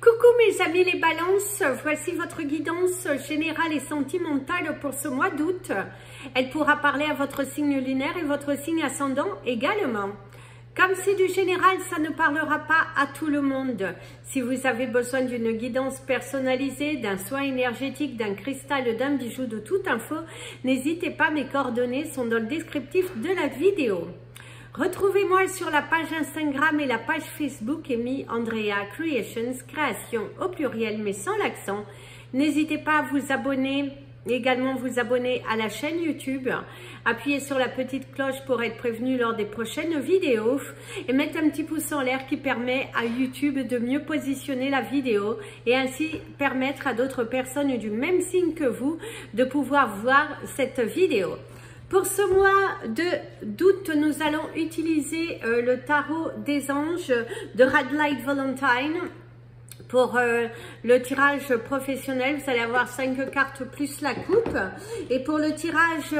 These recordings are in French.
Coucou mes amis les balances, voici votre guidance générale et sentimentale pour ce mois d'août. Elle pourra parler à votre signe lunaire et votre signe ascendant également. Comme c'est du général, ça ne parlera pas à tout le monde. Si vous avez besoin d'une guidance personnalisée, d'un soin énergétique, d'un cristal, d'un bijou, de toute info, n'hésitez pas, mes coordonnées sont dans le descriptif de la vidéo. Retrouvez-moi sur la page Instagram et la page Facebook Amy Andrea Creations, création au pluriel mais sans l'accent. N'hésitez pas à vous abonner, également vous abonner à la chaîne YouTube, appuyez sur la petite cloche pour être prévenu lors des prochaines vidéos et mettre un petit pouce en l'air qui permet à YouTube de mieux positionner la vidéo et ainsi permettre à d'autres personnes du même signe que vous de pouvoir voir cette vidéo. Pour ce mois d'août, nous allons utiliser le tarot des anges de Red Light Valentine. Pour le tirage professionnel, vous allez avoir 5 cartes plus la coupe. Et pour le tirage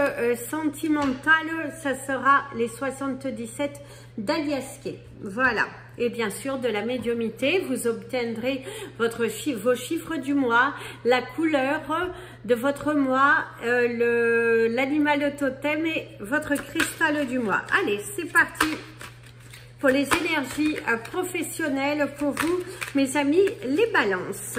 sentimental, ça sera les 77 d'Aliaské. Voilà. Et bien sûr, de la médiumnité, vous obtiendrez vos chiffres du mois, la couleur de votre mois, l'animal totem et votre cristal du mois. Allez, c'est parti pour les énergies professionnelles pour vous, mes amis, les balances.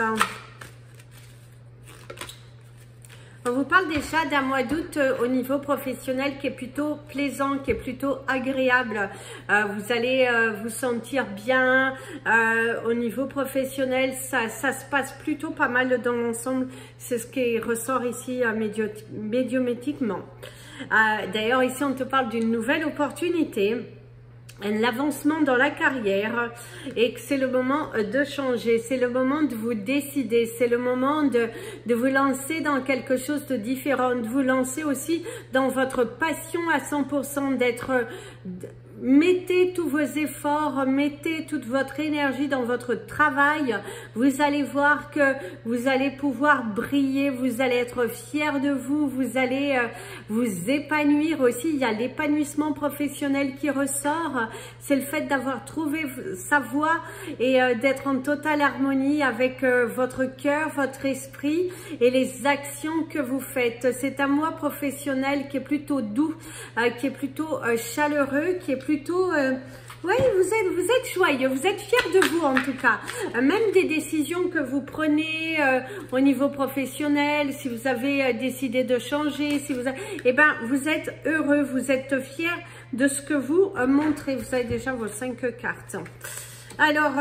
On vous parle déjà d'un mois d'août au niveau professionnel qui est plutôt plaisant, qui est plutôt agréable. Vous allez vous sentir bien au niveau professionnel. Ça se passe plutôt pas mal dans l'ensemble. C'est ce qui ressort ici médiumatiquement. D'ailleurs, ici, on te parle d'une nouvelle opportunité. Un avancement dans la carrière et que c'est le moment de changer, c'est le moment de vous décider, c'est le moment de vous lancer dans quelque chose de différent, de vous lancer aussi dans votre passion à 100%, mettez tous vos efforts, mettez toute votre énergie dans votre travail. Vous allez voir que vous allez pouvoir briller, vous allez être fiers de vous, vous allez vous épanouir aussi. Il y a l'épanouissement professionnel qui ressort. C'est le fait d'avoir trouvé sa voie et d'être en totale harmonie avec votre cœur, votre esprit et les actions que vous faites. C'est un mois professionnel qui est plutôt doux, qui est plutôt chaleureux, qui est plutôt oui, vous êtes joyeux, vous êtes fiers de vous en tout cas. Même des décisions que vous prenez au niveau professionnel, si vous avez décidé de changer, si vous vous êtes heureux, vous êtes fiers de ce que vous montrez. Vous avez déjà vos 5 cartes. Alors,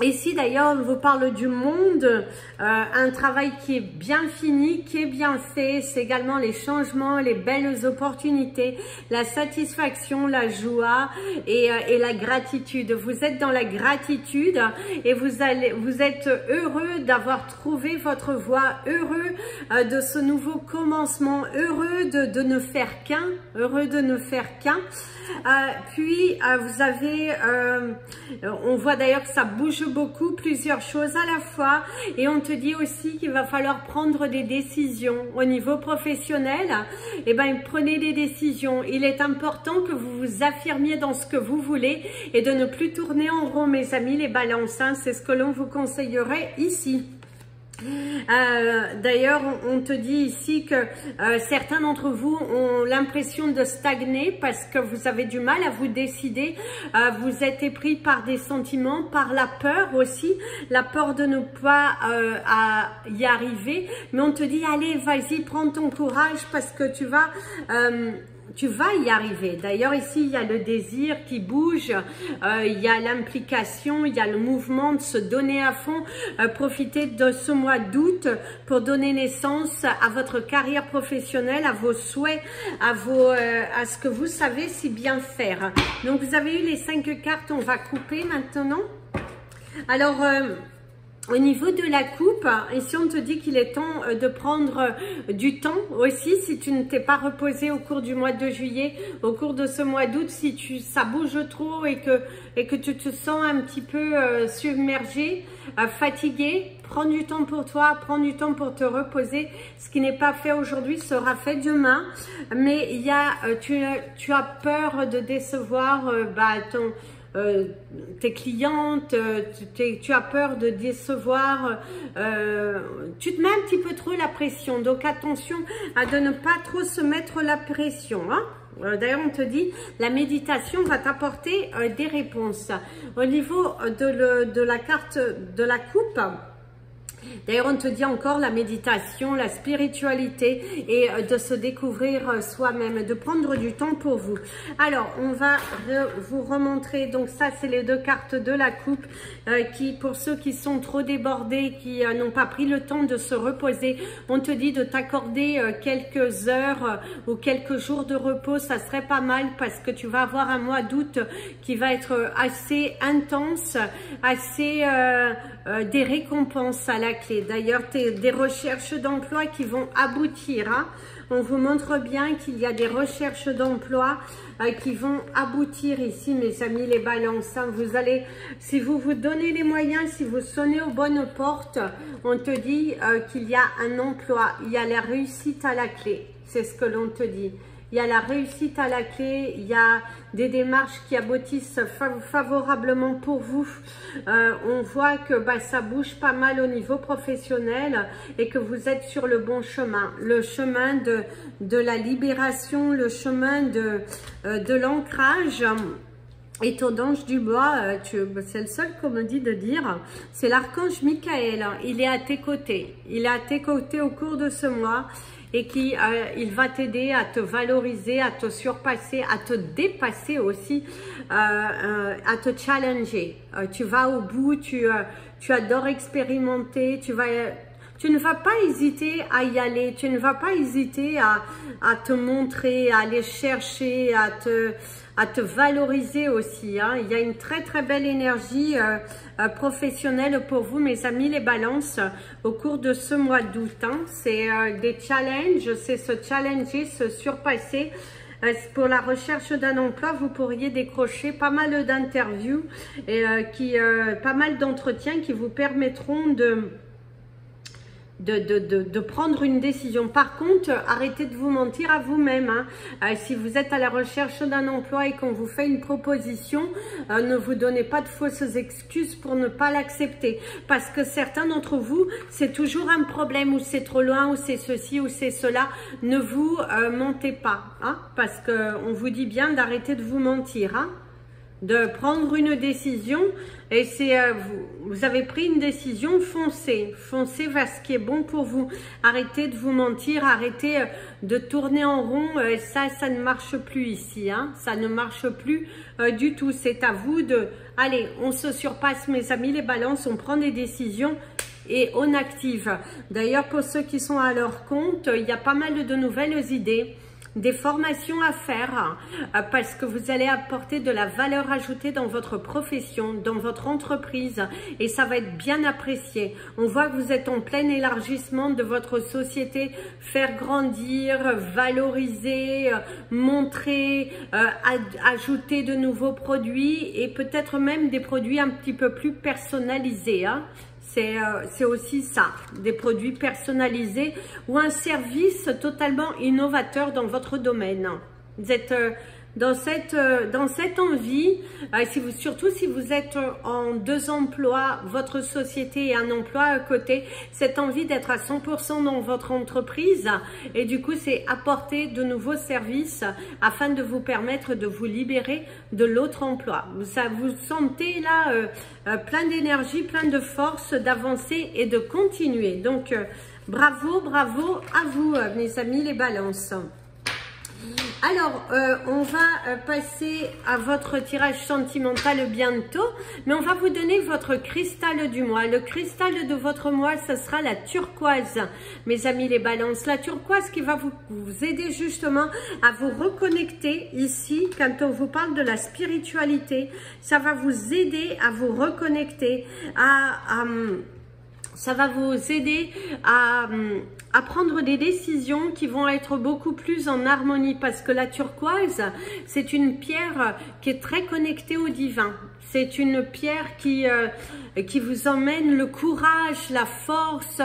ici d'ailleurs, on vous parle du monde, un travail qui est bien fini, qui est bien fait. C'est également les changements, les belles opportunités, la satisfaction, la joie et la gratitude. Vous êtes dans la gratitude et vous êtes heureux d'avoir trouvé votre voie, heureux de ce nouveau commencement, heureux de ne faire qu'un, heureux de ne faire qu'un. Puis vous avez, on voit d'ailleurs que ça bouge beaucoup, plusieurs choses à la fois, et on te dit aussi qu'il va falloir prendre des décisions au niveau professionnel. Prenez des décisions. Il est important que vous vous affirmiez dans ce que vous voulez et de ne plus tourner en rond, mes amis les balances, hein. C'est ce que l'on vous conseillerait ici. D'ailleurs, on te dit ici que certains d'entre vous ont l'impression de stagner parce que vous avez du mal à vous décider. Vous êtes épris par des sentiments, par la peur aussi, la peur de ne pas y arriver. Mais on te dit, allez, vas-y, prends ton courage parce que tu vas y arriver. D'ailleurs, ici, il y a le désir qui bouge, il y a l'implication, il y a le mouvement de se donner à fond. Profitez de ce mois d'août pour donner naissance à votre carrière professionnelle, à vos souhaits, à ce que vous savez si bien faire. Donc, vous avez eu les 5 cartes, on va couper maintenant. Alors, au niveau de la coupe, ici on te dit qu'il est temps de prendre du temps aussi si tu ne t'es pas reposé au cours du mois de juillet, au cours de ce mois d'août, si ça bouge trop et que tu te sens un petit peu submergé, fatigué, prends du temps pour toi, prends du temps pour te reposer. Ce qui n'est pas fait aujourd'hui sera fait demain, mais tu as peur de décevoir tes clientes, tu as peur de décevoir, tu te mets un petit peu trop la pression. Donc attention à de ne pas trop se mettre la pression, hein. D'ailleurs, on te dit, la méditation va t'apporter des réponses. Au niveau de la carte de la coupe, d'ailleurs, on te dit encore la méditation, la spiritualité et de se découvrir soi-même, de prendre du temps pour vous. Alors, on va vous remontrer. Donc, ça, c'est les deux cartes de la coupe qui, pour ceux qui sont trop débordés, qui n'ont pas pris le temps de se reposer, on te dit de t'accorder quelques heures ou quelques jours de repos. Ça serait pas mal parce que tu vas avoir un mois d'août qui va être assez intense, assez des récompenses à la clé. D'ailleurs, des recherches d'emploi qui vont aboutir, hein. On vous montre bien qu'il y a des recherches d'emploi qui vont aboutir ici, mes amis les balances, hein. Vous allez, si vous vous donnez les moyens, si vous sonnez aux bonnes portes, on te dit qu'il y a un emploi, il y a la réussite à la clé. C'est ce que l'on te dit. Il y a la réussite à la clé, il y a des démarches qui aboutissent favorablement pour vous. On voit que ça bouge pas mal au niveau professionnel et que vous êtes sur le bon chemin. Le chemin de la libération, le chemin de l'ancrage. Et ton ange du bois, c'est le seul qu'on me dit de dire, c'est l'archange Michael. Il est à tes côtés. Il est à tes côtés au cours de ce mois. Et il va t'aider à te valoriser, à te surpasser, à te dépasser aussi, à te challenger. Tu vas au bout, tu adores expérimenter, tu ne vas pas hésiter à y aller, tu ne vas pas hésiter à te montrer, à aller chercher, à te valoriser aussi, hein. Il y a une très très belle énergie professionnelle pour vous, mes amis les balances, au cours de ce mois d'août, hein. C'est des challenges, c'est se challenger, se surpasser. Pour la recherche d'un emploi, vous pourriez décrocher pas mal d'interviews et pas mal d'entretiens qui vous permettront de prendre une décision. Par contre, arrêtez de vous mentir à vous-même, hein. Si vous êtes à la recherche d'un emploi et qu'on vous fait une proposition, ne vous donnez pas de fausses excuses pour ne pas l'accepter. Parce que certains d'entre vous, c'est toujours un problème, ou c'est trop loin, ou c'est ceci, ou c'est cela. Ne vous mentez pas, hein, parce qu'on vous dit bien d'arrêter de vous mentir, hein. De prendre une décision, et c'est vous avez pris une décision, foncez vers ce qui est bon pour vous. Arrêtez de vous mentir, arrêtez de tourner en rond, ça ne marche plus ici, hein. Ça ne marche plus du tout. C'est à vous de, allez, on se surpasse, mes amis les balances, on prend des décisions et on active. D'ailleurs, pour ceux qui sont à leur compte, il y a pas mal de nouvelles idées, des formations à faire, parce que vous allez apporter de la valeur ajoutée dans votre profession, dans votre entreprise, et ça va être bien apprécié. On voit que vous êtes en plein élargissement de votre société, faire grandir, valoriser, montrer, ajouter de nouveaux produits, et peut-être même des produits un petit peu plus personnalisés, hein. C'est aussi ça, des produits personnalisés ou un service totalement innovateur dans votre domaine. Vous êtes dans cette envie, surtout si vous êtes en deux emplois, votre société et un emploi à côté, cette envie d'être à 100% dans votre entreprise, et du coup c'est apporter de nouveaux services afin de vous permettre de vous libérer de l'autre emploi. Vous sentez là plein d'énergie, plein de force d'avancer et de continuer. Donc bravo, bravo à vous, mes amis les balances. Alors, on va passer à votre tirage sentimental bientôt, mais on va vous donner votre cristal du mois. Le cristal de votre mois, ce sera la turquoise, mes amis les balances. La turquoise qui va vous aider justement à vous reconnecter ici, quand on vous parle de la spiritualité, ça va vous aider à vous reconnecter, ça va vous aider à prendre des décisions qui vont être beaucoup plus en harmonie, parce que la turquoise, c'est une pierre qui est très connectée au divin. C'est une pierre qui vous emmène le courage, la force.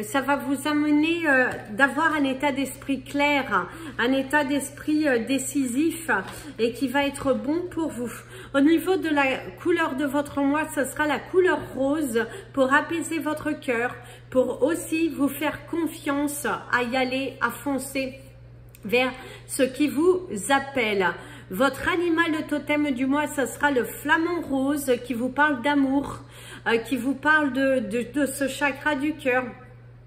Ça va vous amener d'avoir un état d'esprit clair, un état d'esprit décisif et qui va être bon pour vous. Au niveau de la couleur de votre mois, ce sera la couleur rose pour apaiser votre cœur, pour aussi vous faire confiance à y aller, à foncer vers ce qui vous appelle. Votre animal de totem du mois, ce sera le flamant rose qui vous parle d'amour, qui vous parle de ce chakra du cœur,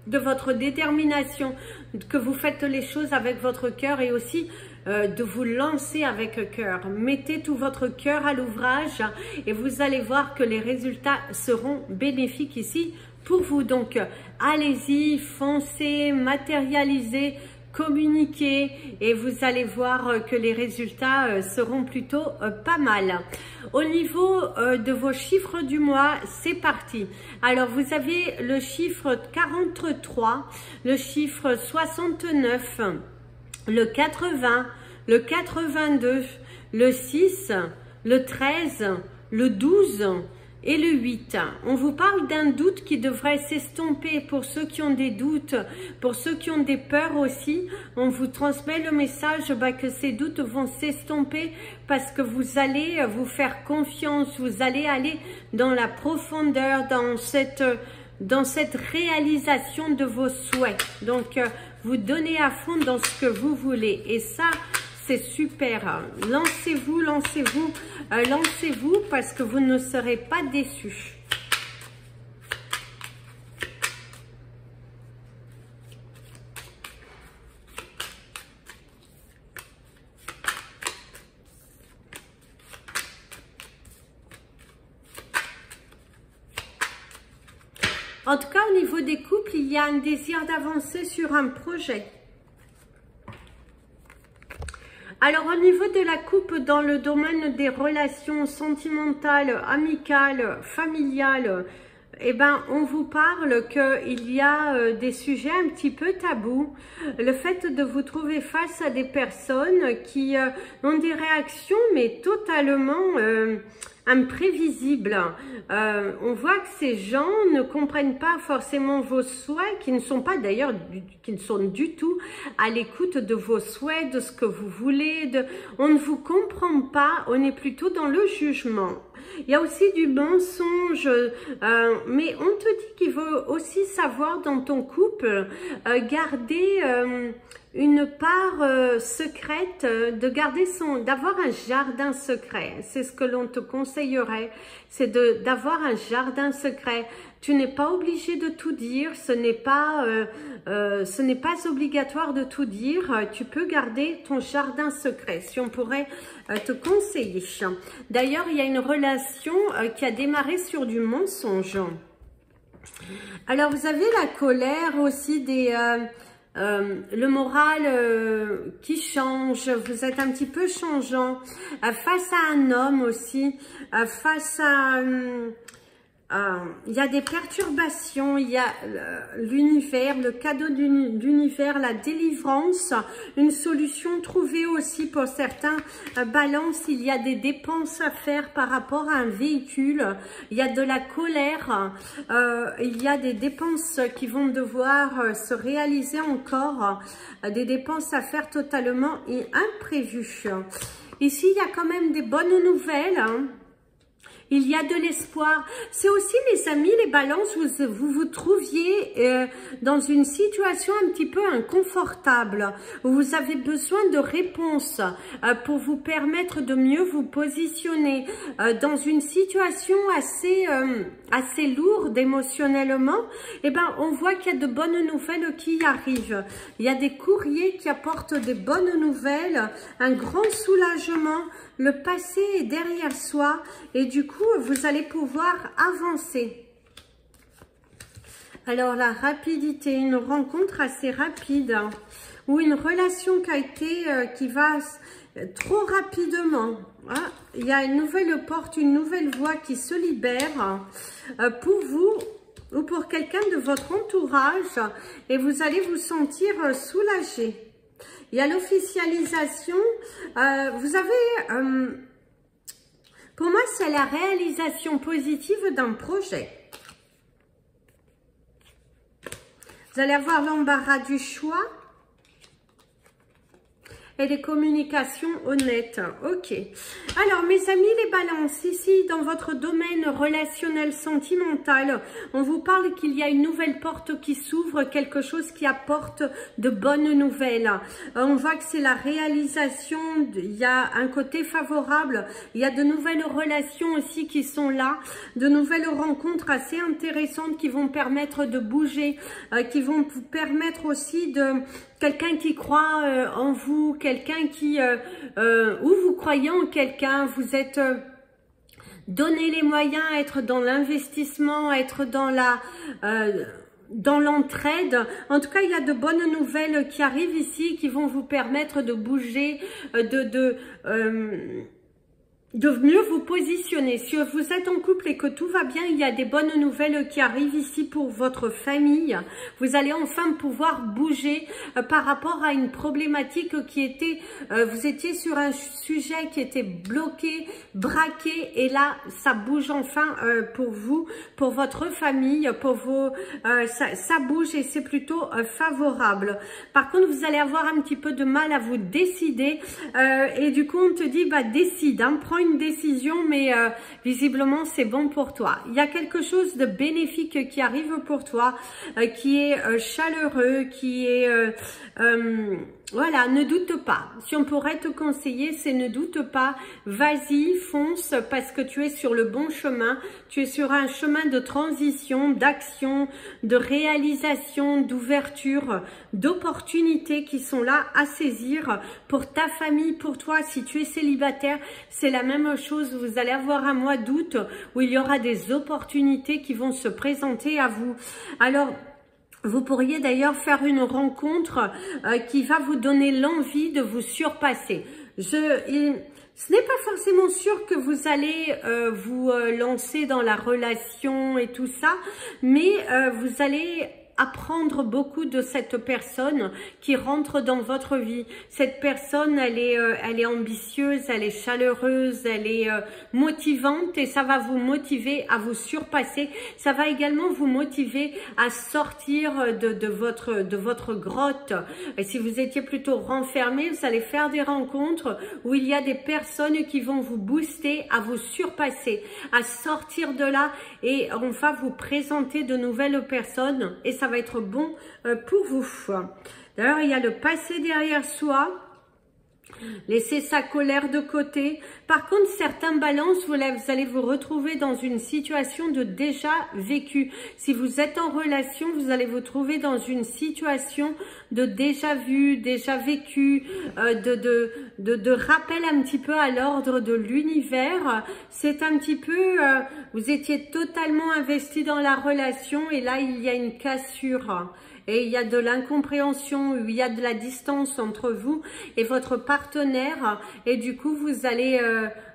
de votre détermination, que vous faites les choses avec votre cœur et aussi de vous lancer avec cœur. Mettez tout votre cœur à l'ouvrage et vous allez voir que les résultats seront bénéfiques ici pour vous. Donc, allez-y, foncez, matérialisez, communiquez et vous allez voir que les résultats seront plutôt pas mal. Au niveau de vos chiffres du mois, c'est parti. Alors, vous avez le chiffre 43, le chiffre 69, le 80, le 82, le 6, le 13, le 12 et le 8. On vous parle d'un doute qui devrait s'estomper pour ceux qui ont des doutes, pour ceux qui ont des peurs aussi. On vous transmet le message que ces doutes vont s'estomper parce que vous allez vous faire confiance, vous allez aller dans la profondeur, dans cette réalisation de vos souhaits. Donc, vous donnez à fond dans ce que vous voulez. Et ça, c'est super. Lancez-vous, lancez-vous, lancez-vous parce que vous ne serez pas déçus. En tout cas, au niveau des couples, il y a un désir d'avancer sur un projet. Alors, au niveau de la coupe dans le domaine des relations sentimentales, amicales, familiales, eh ben, on vous parle qu'il y a des sujets un petit peu tabous. Le fait de vous trouver face à des personnes qui ont des réactions, mais totalement imprévisibles. On voit que ces gens ne comprennent pas forcément vos souhaits, qui ne sont pas d'ailleurs, qui ne sont du tout à l'écoute de vos souhaits, de ce que vous voulez. On ne vous comprend pas, on est plutôt dans le jugement. Il y a aussi du mensonge, mais on te dit qu'il faut aussi savoir dans ton couple garder une part secrète, d'avoir un jardin secret. C'est ce que l'on te conseillerait, c'est d'avoir un jardin secret. Tu n'es pas obligé de tout dire, ce n'est pas obligatoire de tout dire. Tu peux garder ton jardin secret, si on pourrait te conseiller. D'ailleurs, il y a une relation qui a démarré sur du mensonge. Alors, vous avez la colère aussi, le moral qui change, vous êtes un petit peu changeant, face à un homme aussi, face à... il y a des perturbations, il y a l'univers, le cadeau d'univers, la délivrance, une solution trouvée aussi pour certains. Balance, il y a des dépenses à faire par rapport à un véhicule, il y a de la colère, il y a des dépenses qui vont devoir se réaliser encore, des dépenses à faire totalement imprévues. Ici, il y a quand même des bonnes nouvelles, hein. Il y a de l'espoir. C'est aussi, les amis, les balances, vous trouviez dans une situation un petit peu inconfortable, où vous avez besoin de réponses pour vous permettre de mieux vous positionner dans une situation assez lourde émotionnellement. Eh ben, on voit qu'il y a de bonnes nouvelles qui arrivent. Il y a des courriers qui apportent des bonnes nouvelles, un grand soulagement. Le passé est derrière soi et du coup, vous allez pouvoir avancer. Alors, la rapidité, une rencontre assez rapide, hein, ou une relation qui va trop rapidement. Hein. Il y a une nouvelle porte, une nouvelle voie qui se libère pour vous ou pour quelqu'un de votre entourage et vous allez vous sentir soulagé. Il y a l'officialisation, vous Pour moi, c'est la réalisation positive d'un projet. Vous allez avoir l'embarras du choix et des communications honnêtes. Ok. Alors, mes amis les balances, ici, dans votre domaine relationnel sentimental, on vous parle qu'il y a une nouvelle porte qui s'ouvre, quelque chose qui apporte de bonnes nouvelles. On voit que c'est la réalisation, il y a un côté favorable, il y a de nouvelles relations aussi qui sont là, de nouvelles rencontres assez intéressantes qui vont permettre de bouger, qui vont vous permettre aussi de... Quelqu'un qui croit en vous, quelqu'un qui, ou vous croyez en quelqu'un, vous êtes donné les moyens, être dans l'investissement, être dans la... dans l'entraide. En tout cas, il y a de bonnes nouvelles qui arrivent ici, qui vont vous permettre de bouger, de mieux vous positionner. Si vous êtes en couple et que tout va bien, il y a des bonnes nouvelles qui arrivent ici pour votre famille. Vous allez enfin pouvoir bouger par rapport à une problématique qui était, vous étiez sur un sujet qui était bloqué, braqué, et là, ça bouge enfin pour vous, pour votre famille, pour vos, ça bouge et c'est plutôt favorable. Par contre, vous allez avoir un petit peu de mal à vous décider et du coup, on te dit, bah, décide, hein, prends une décision, mais visiblement c'est bon pour toi. Il y a quelque chose de bénéfique qui arrive pour toi, qui est chaleureux, qui est voilà, ne doute pas. Si on pourrait te conseiller, c'est ne doute pas, vas-y, fonce, parce que tu es sur le bon chemin, tu es sur un chemin de transition, d'action, de réalisation, d'ouverture, d'opportunités qui sont là à saisir pour ta famille, pour toi. Si tu es célibataire, c'est la même chose, vous allez avoir un mois d'août où il y aura des opportunités qui vont se présenter à vous. Alors, vous pourriez d'ailleurs faire une rencontre qui va vous donner l'envie de vous surpasser. Ce n'est pas forcément sûr que vous allez vous lancer dans la relation et tout ça, mais vous allez apprendre beaucoup de cette personne qui rentre dans votre vie. Cette personne, elle est ambitieuse, elle est chaleureuse, elle est motivante et ça va vous motiver à vous surpasser. Ça va également vous motiver à sortir de votre grotte. Et si vous étiez plutôt renfermé, vous allez faire des rencontres où il y a des personnes qui vont vous booster à vous surpasser, à sortir de là et on va vous présenter de nouvelles personnes et ça va être bon pour vous. D'ailleurs, il y a le passé derrière soi. Laissez sa colère de côté. Par contre, certains balances, vous allez vous retrouver dans une situation de déjà vécu. Si vous êtes en relation, vous allez vous trouver dans une situation de déjà vu, déjà vécu, de rappel un petit peu à l'ordre de l'univers. C'est un petit peu, vous étiez totalement investi dans la relation et là, il y a une cassure. Et il y a de l'incompréhension, il y a de la distance entre vous et votre partenaire. Et du coup, vous allez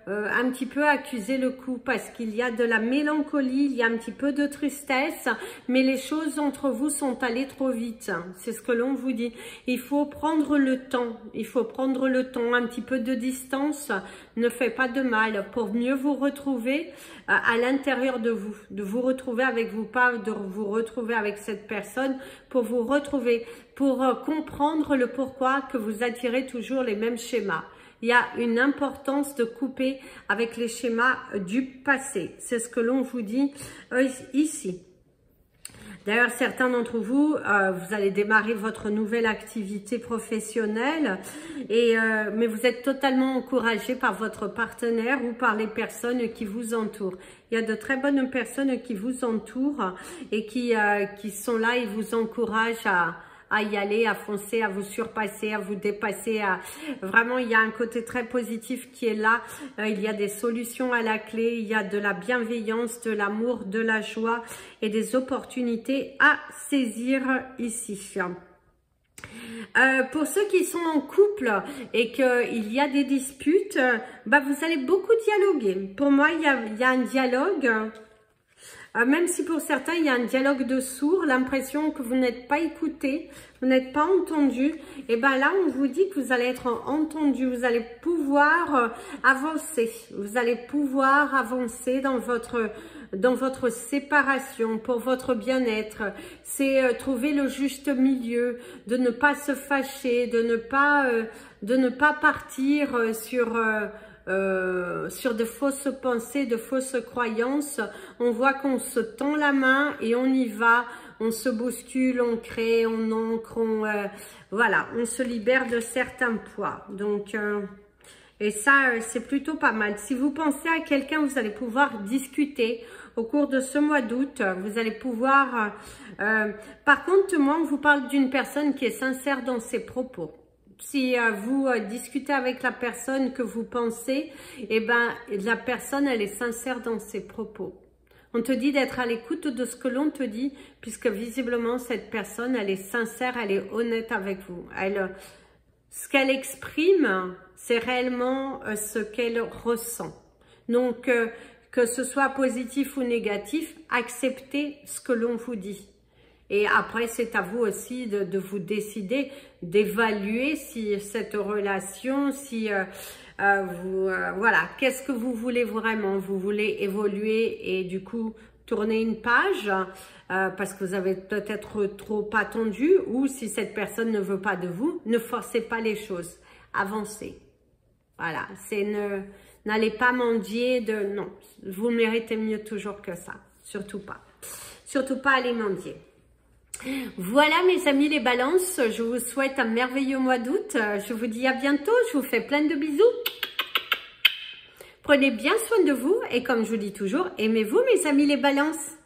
un petit peu accuser le coup parce qu'il y a de la mélancolie, il y a un petit peu de tristesse. Mais les choses entre vous sont allées trop vite. C'est ce que l'on vous dit. Il faut prendre le temps. Il faut prendre le temps. Un petit peu de distance ne fait pas de mal pour mieux vous retrouver à l'intérieur de vous retrouver avec vous, pas de vous retrouver avec cette personne, pour vous retrouver, pour comprendre le pourquoi que vous attirez toujours les mêmes schémas. Il y a une importance de couper avec les schémas du passé. C'est ce que l'on vous dit ici. D'ailleurs, certains d'entre vous, vous allez démarrer votre nouvelle activité professionnelle, mais vous êtes totalement encouragé par votre partenaire ou par les personnes qui vous entourent. Il y a de très bonnes personnes qui vous entourent et qui sont là et vous encouragent à y aller, à foncer, à vous surpasser, à vous dépasser. Vraiment, il y a un côté très positif qui est là. Il y a des solutions à la clé, il y a de la bienveillance, de l'amour, de la joie et des opportunités à saisir ici. Pour ceux qui sont en couple et qu'il y a des disputes, bah vous allez beaucoup dialoguer. Pour moi, il y a un dialogue. Même si pour certains, il y a un dialogue de sourds, l'impression que vous n'êtes pas écouté, vous n'êtes pas entendu, et bien là, on vous dit que vous allez être entendu, vous allez pouvoir avancer. Vous allez pouvoir avancer dans votre séparation, pour votre bien-être. C'est trouver le juste milieu, de ne pas se fâcher, de ne pas partir sur de fausses pensées, de fausses croyances. On voit qu'on se tend la main et on y va, on se bouscule, on crée, on ancre, voilà, on se libère de certains poids. Donc, et ça, c'est plutôt pas mal. Si vous pensez à quelqu'un, vous allez pouvoir discuter au cours de ce mois d'août. Vous allez pouvoir... par contre, moi, on vous parle d'une personne qui est sincère dans ses propos. Si vous discutez avec la personne que vous pensez, eh ben, la personne, elle est sincère dans ses propos. On te dit d'être à l'écoute de ce que l'on te dit, puisque visiblement, cette personne, elle est sincère, elle est honnête avec vous. Ce qu'elle exprime, c'est réellement ce qu'elle ressent. Donc, que ce soit positif ou négatif, acceptez ce que l'on vous dit. Et après, c'est à vous aussi de vous décider, d'évaluer si cette relation, si voilà, qu'est-ce que vous voulez vraiment? Vous voulez évoluer et du coup tourner une page parce que vous avez peut-être trop attendu, ou si cette personne ne veut pas de vous, ne forcez pas les choses, avancez. Voilà, n'allez pas mendier de... Non, vous méritez mieux toujours que ça, surtout pas. Surtout pas aller mendier. Voilà mes amis les balances, je vous souhaite un merveilleux mois d'août, je vous dis à bientôt, je vous fais plein de bisous. Prenez bien soin de vous et comme je vous dis toujours, aimez-vous mes amis les balances.